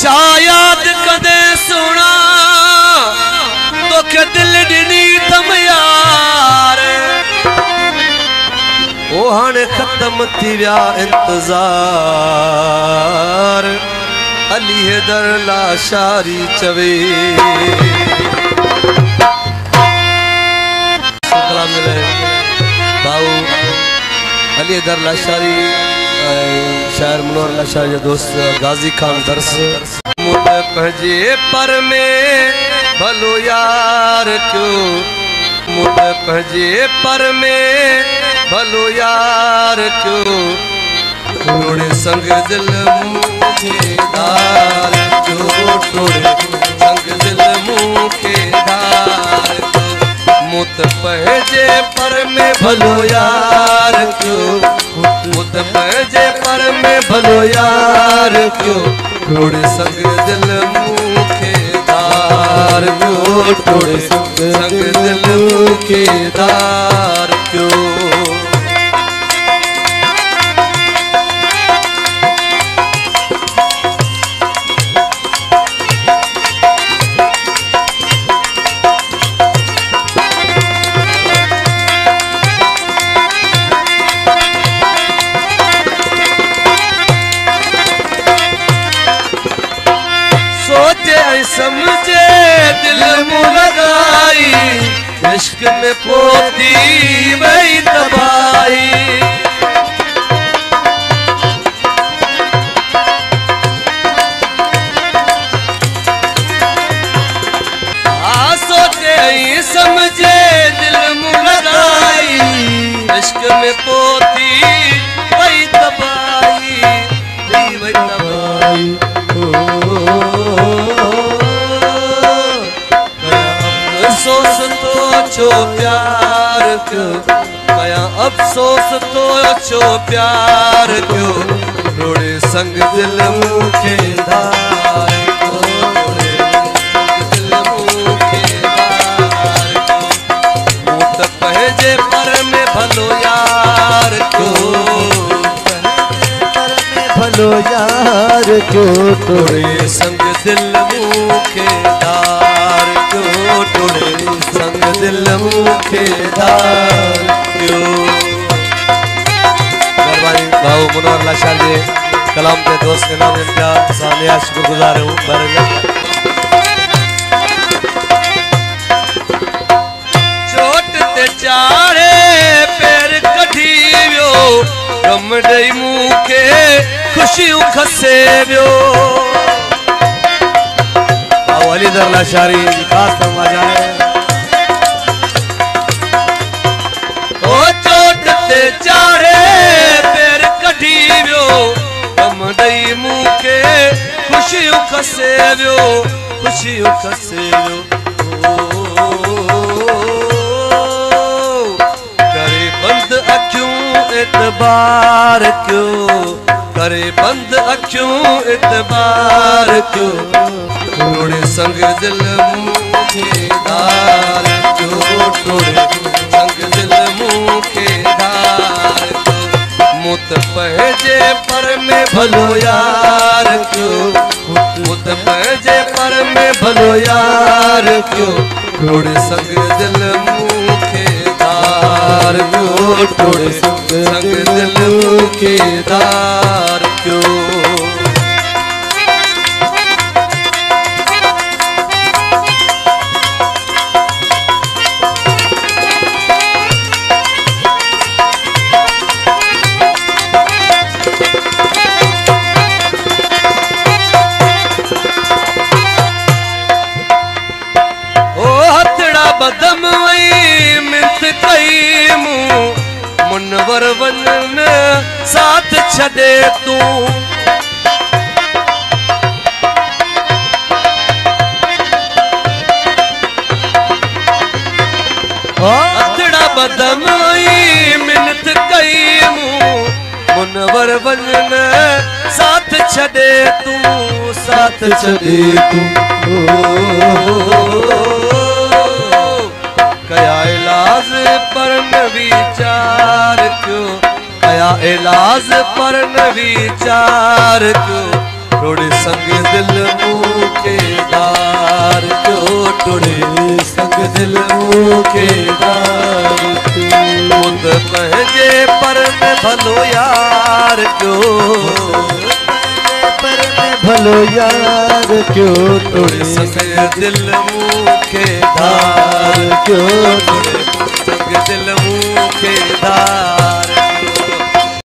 शायद कदे सुना तो के दिल डिनी तम यार ओ हाने खत्म थी व्या इंतजार अली हैदर लाशारी चवे सलाम मिले भाऊ अली हैदर लाशारी शायर मनोहर लाशारी जो दोस्त गाजी खान दरस मुद पहजे पर में भलो यार क्यों मुद पहजे पर में भलो यार क्यों टोड़े संग दिल मुखे दार क्यों टोड़े संग दिल मुखे दार मुत पहजे पर में भलो यार क्यों मुत पहजे पर में भलो यार क्यों टोड़े संग दिल मुखे दार क्यों टोड़े संग दिल मुखे दार क्यों समझे दिल मुलगाई इश्क में पोती वही तबाही सोचे समझे दिल मुलगाई इश्क में पोती वही तबाही वही तबाही अफसोस तो अच्छो प्यार क्यों कया अफसोस तो अच्छो प्यार क्यों रोड़े संग दिल मुखे दार रोड़े दिल मुखे दार मुत पहजे पर में भलो यार क्यों भलो यार क्यों टोड़े संग दिल मुखे दार क्यों टोड़े संग दिल मुखे दार क्यों मेहरबानी भाऊ मनोहर लाशारी कलाम के दोस्त के नाम इनका सानिया शुक्रगुजार हूँ चोट ते चाड़े पैर कढ़ी वियो कम डई मुखे खुशियों खसे वियो अली हैदर लाशारी खास तमाजा है ओ चोट ते चाड़े पैर कढ़ी वियो कम डई मुखे खुशियों खसे वियो खुशियों खसे वियो करे बंद अखियों एतबार क्यों करे बंद अखियों एतबार क्यों टोड़े संग दिल मुखे दार क्यों टोड़े संग दिल मुखे दार मुत पहजे पर में भलो यार क्यों मुत पहजे पर में भलो यार क्यों टोड़े संग दिल मुखे दार क्यों टोड़े संग दिल मुखे दार क्यों बदम वही मिंत कई मुनवर वजन साथ छदे तू हथड़ा बदम वही मिंत कई मुनवर वजन साथ छदे तू साथ छदे तू कया इलाज पर न विचार क्यों कया इलाज पर न विचार क्यों टोड़े संग दिल मुखे दार क्यों टोड़े संग दिल मुखे दार खुद पंहिंजे पर में भलो यार क्यों पर में भलो यार क्यों टोड़े संग दिल मुखे